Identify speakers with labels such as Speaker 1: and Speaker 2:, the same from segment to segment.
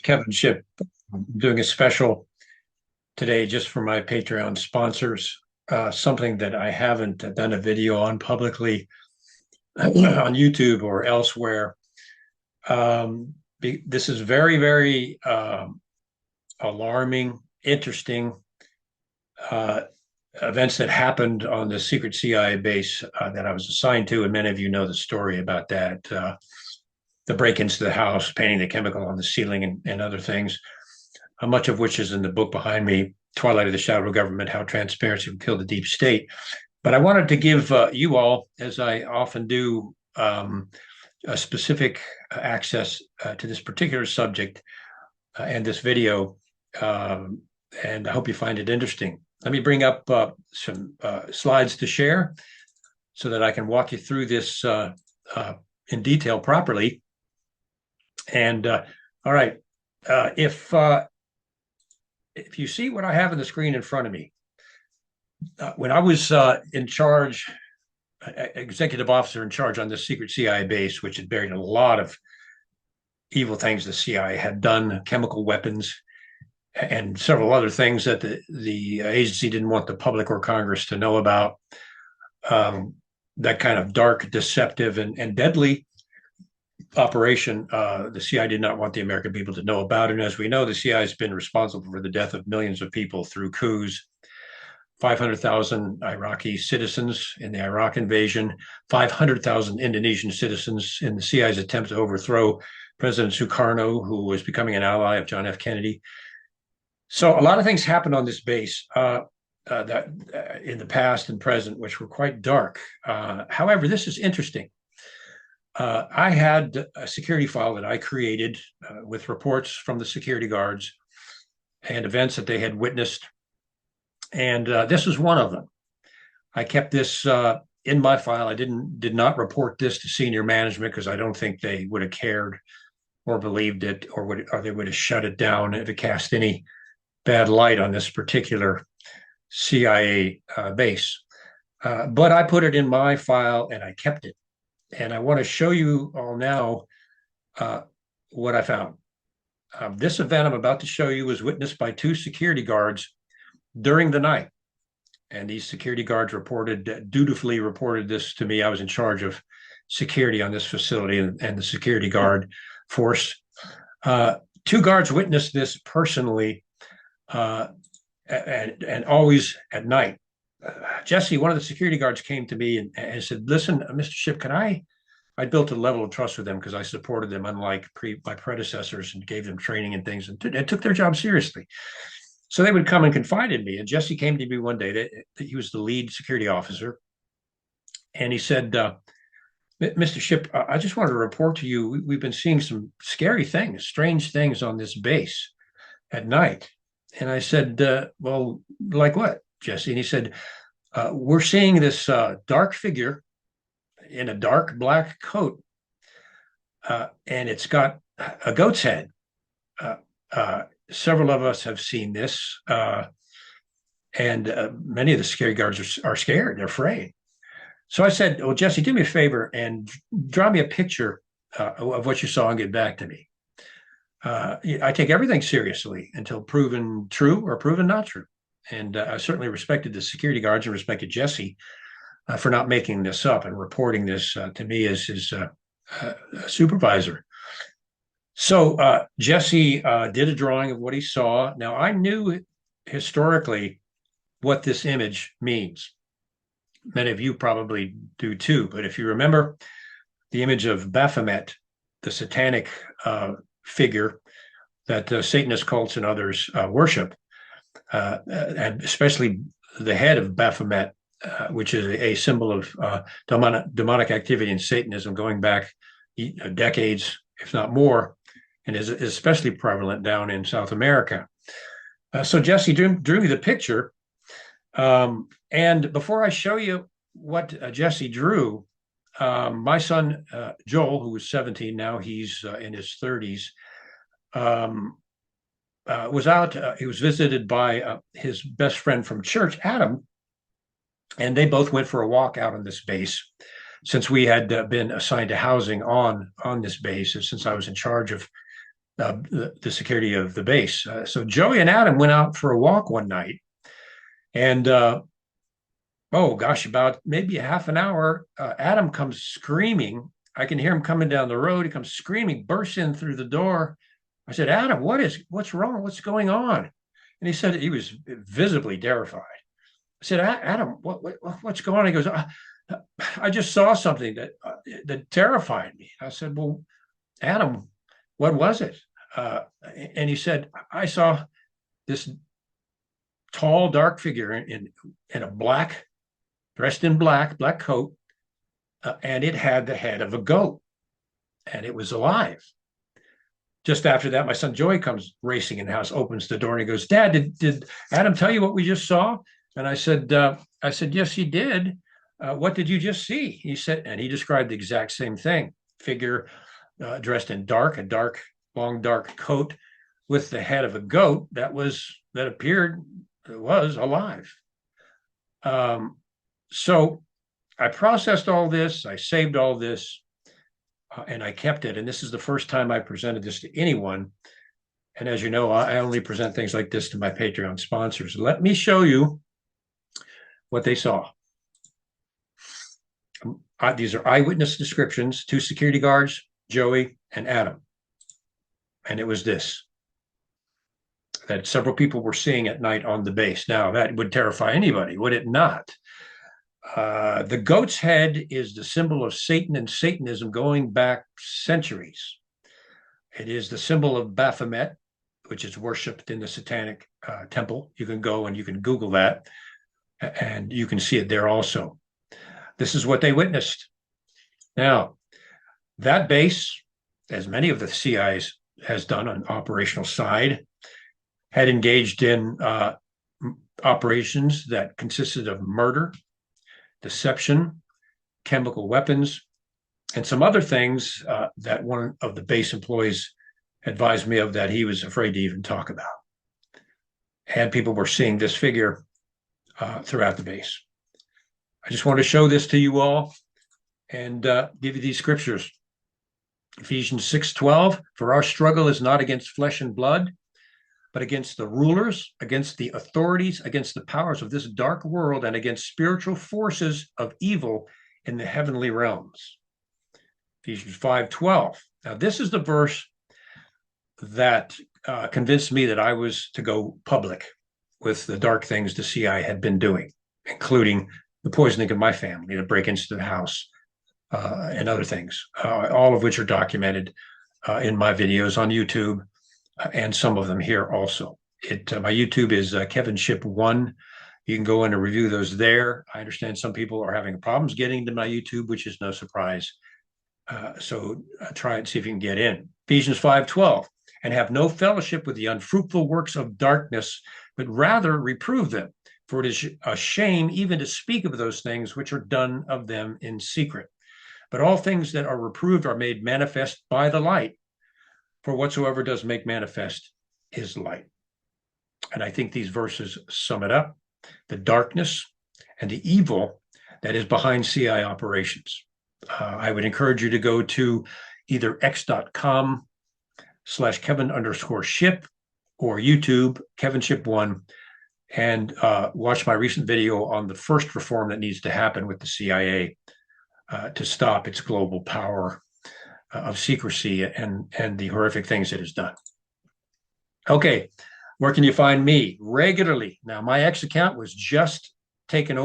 Speaker 1: Kevin Ship. I'm doing a special today just for my Patreon sponsors, something that I haven't done a video on publicly on YouTube or elsewhere. This is very, very alarming, interesting uh, events that happened on the secret CIA base that I was assigned to, and many of you know the story about that. The break-ins to the house, painting the chemical on the ceiling, and other things, much of which is in the book behind me, Twilight of the Shadow Government, How Transparency Will Kill the Deep State. But I wanted to give you all, as I often do, a specific access to this particular subject and this video, and I hope you find it interesting. Let me bring up some slides to share so that I can walk you through this in detail properly. And all right, if you see what I have on the screen in front of me, when I was in charge, executive officer in charge on this secret CIA base, which had buried a lot of evil things the CIA had done, chemical weapons, and several other things that the agency didn't want the public or Congress to know about. That kind of dark, deceptive, and deadly operation, the CIA did not want the American people to know about. And as we know, the CIA has been responsible for the death of millions of people through coups. 500,000 Iraqi citizens in the Iraq invasion, 500,000 Indonesian citizens in the CIA's attempt to overthrow President Sukarno, who was becoming an ally of John F. Kennedy. So a lot of things happened on this base that in the past and present, which were quite dark. However, this is interesting. I had a security file that I created with reports from the security guards and events that they had witnessed. And this was one of them. I kept this in my file. I did not report this to senior management because I don't think they would have cared or believed it, or they would have shut it down if it cast any bad light on this particular CIA base. But I put it in my file and I kept it. And I want to show you all now what I found. This event I'm about to show you was witnessed by two security guards during the night. And these security guards dutifully reported this to me. I was in charge of security on this facility and the security guard force. Two guards witnessed this personally and always at night. Jesse, one of the security guards, came to me and said, "Listen, Mr. Ship, I built a level of trust with them because I supported them, unlike my predecessors, and gave them training and things, and took their job seriously. So they would come and confide in me. And Jesse came to me one day that he was the lead security officer. And he said, Mr. Ship, I just wanted to report to you, we've been seeing some scary things, strange things on this base at night." And I said, well, like what, Jesse? And he said, we're seeing this dark figure in a dark black coat, and it's got a goat's head. Several of us have seen this, and many of the security guards are scared. They're afraid. So I said, well, Jesse, do me a favor and draw me a picture of what you saw and get back to me. I take everything seriously until proven true or proven not true. And I certainly respected the security guards and respected Jesse for not making this up and reporting this to me as his supervisor. So Jesse did a drawing of what he saw. Now, I knew historically what this image means. Many of you probably do too. But if you remember the image of Baphomet, the satanic figure that Satanist cults and others worship, and especially the head of Baphomet, which is a symbol of demonic activity in Satanism going back decades, if not more, and is especially prevalent down in South America. So Jesse drew me the picture. And before I show you what Jesse drew, my son, Joel, who was 17, now he's in his 30s, was out. He was visited by his best friend from church, Adam, and they both went for a walk out on this base. Since we had been assigned to housing on this base, and since I was in charge of the security of the base. So Joey and Adam went out for a walk one night, and oh gosh, about maybe a half an hour, Adam comes screaming. I can hear him coming down the road. He comes screaming, bursts in through the door. I said, Adam, what's wrong? What's going on? And he said he was visibly terrified. I said, Adam, what's going on? He goes, I just saw something that terrified me. I said, well, Adam, what was it? And he said, I saw this tall, dark figure in a black, dressed in black coat, and it had the head of a goat, and it was alive. Just after that, my son Joey comes racing in the house, opens the door, and he goes, Dad, did Adam tell you what we just saw? And I said, yes, he did. What did you just see? He said, and he described the exact same thing. Figure dressed in a dark, long, dark coat with the head of a goat that appeared was alive. So I processed all this, I saved all this, and I kept it. And this is the first time I presented this to anyone. And as you know, I only present things like this to my Patreon sponsors. Let me show you what they saw. These are eyewitness descriptions, 2 security guards, Joey and Adam. And it was this, that several people were seeing at night on the base. Now, that would terrify anybody, would it not? The goat's head is the symbol of Satan and Satanism going back centuries. It is the symbol of Baphomet, which is worshipped in the Satanic temple. You can go and you can Google that, and you can see it there also. This is what they witnessed. Now, that base, as many of the CIA has done on operational side, had engaged in operations that consisted of murder, deception, chemical weapons, and some other things that one of the base employees advised me of that he was afraid to even talk about. And people were seeing this figure throughout the base. I just want to show this to you all and give you these scriptures. Ephesians 6:12, for our struggle is not against flesh and blood, but against the rulers, against the authorities, against the powers of this dark world, and against spiritual forces of evil in the heavenly realms. Ephesians 5:12. Now, this is the verse that convinced me that I was to go public with the dark things the CIA had been doing, including the poisoning of my family, the break-ins to the house, and other things, all of which are documented in my videos on YouTube, and some of them here also. My YouTube is Kevin Ship 1. You can go in and review those there. I understand some people are having problems getting to my YouTube, which is no surprise. So try and see if you can get in. Ephesians 5:12, and have no fellowship with the unfruitful works of darkness, but rather reprove them. For it is a shame even to speak of those things which are done of them in secret. But all things that are reproved are made manifest by the light. For whatsoever does make manifest is light. And I think these verses sum it up, the darkness and the evil that is behind CI operations. I would encourage you to go to either x.com/Kevin_ship or YouTube, Kevin Ship 1, and watch my recent video on the first reform that needs to happen with the CIA to stop its global power of secrecy and the horrific things it has done. Okay, where can you find me? Regularly. Now, my X account was just taken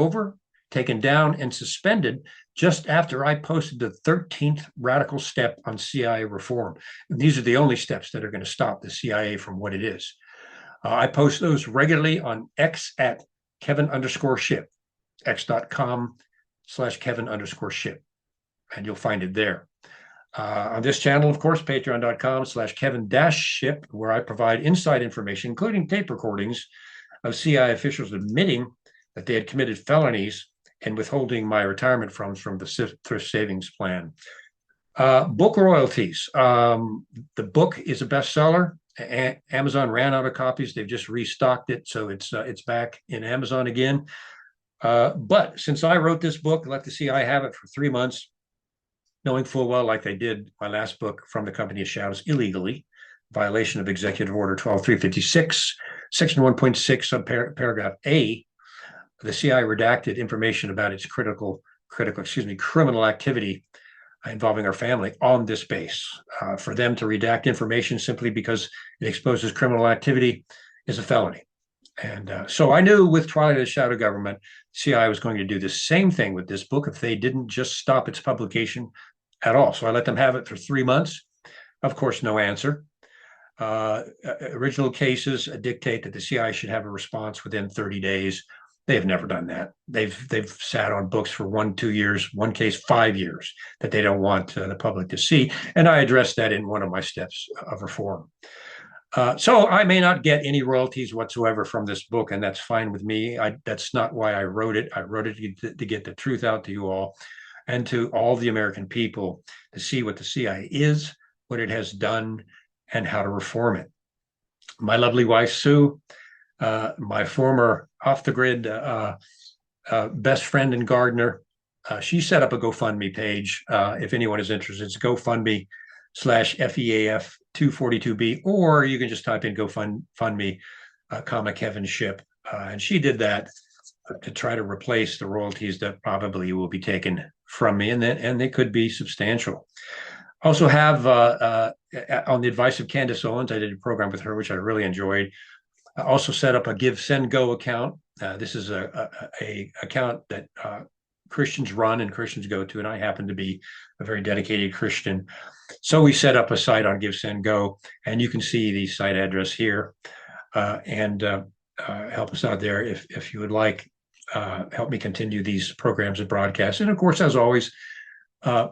Speaker 1: down, and suspended just after I posted the 13th radical step on CIA reform. And these are the only steps that are going to stop the CIA from what it is. I post those regularly on X at Kevin_ship, x.com/Kevin_ship, and you'll find it there. On this channel, of course, patreon.com/Kevin-ship, where I provide inside information, including tape recordings of CIA officials admitting that they had committed felonies and withholding my retirement funds from the thrift savings plan. Book royalties. The book is a bestseller. Amazon ran out of copies. They've just restocked it, so it's back in Amazon again. But since I wrote this book, let the CIA have it for 3 months, knowing full well, like they did my last book, From the Company of Shadows, illegally, violation of Executive Order 12356, Section 1.6, subparagraph A. The CIA redacted information about its criminal activity involving our family on this base. For them to redact information simply because it exposes criminal activity is a felony. And so I knew with Twilight of the Shadow Government, CIA was going to do the same thing with this book if they didn't just stop its publication at all. So I let them have it for 3 months. Of course, no answer. Original cases dictate that the CIA should have a response within 30 days. They have never done that. They've sat on books for 1-2 years, one case 5 years that they don't want the public to see. And I addressed that in one of my steps of reform. So I may not get any royalties whatsoever from this book, and that's fine with me. That's not why I wrote it. I wrote it to get the truth out to you all and to all the American people to see what the CIA is, what it has done, and how to reform it. My lovely wife, Sue, my former off-the-grid best friend and gardener, she set up a GoFundMe page. If anyone is interested, it's GoFundMe/FEAF242B, or you can just type in GoFundMe, Kevin Ship. And she did that to try to replace the royalties that probably will be taken from me, and they could be substantial. Also have, on the advice of Candace Owens, I did a program with her, which I really enjoyed. I also set up a Give, Send, Go account. This is a account that Christians run and Christians go to, and I happen to be a very dedicated Christian. So we set up a site on Give, Send, Go, and you can see the site address here, and help us out there if you would like. Help me continue these programs and broadcasts. And of course, as always,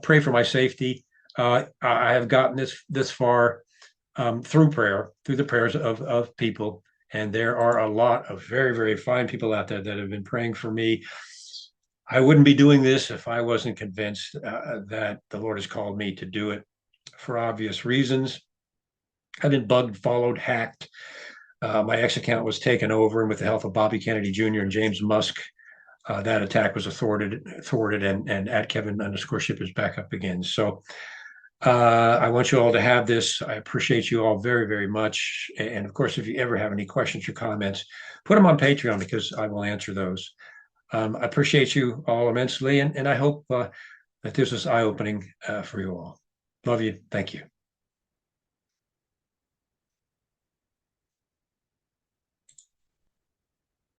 Speaker 1: pray for my safety. I have gotten this far through prayer, through the prayers of people. And there are a lot of very, very fine people out there that have been praying for me. I wouldn't be doing this if I wasn't convinced that the Lord has called me to do it for obvious reasons. I've been bugged, followed, hacked. My X account was taken over, and with the help of Bobby Kennedy Jr. and James Musk, that attack was thwarted, and at Kevin_Ship is back up again. So I want you all to have this. I appreciate you all very, very much. And of course, if you ever have any questions or comments, put them on Patreon because I will answer those. I appreciate you all immensely, and I hope that this was eye-opening for you all. Love you. Thank you.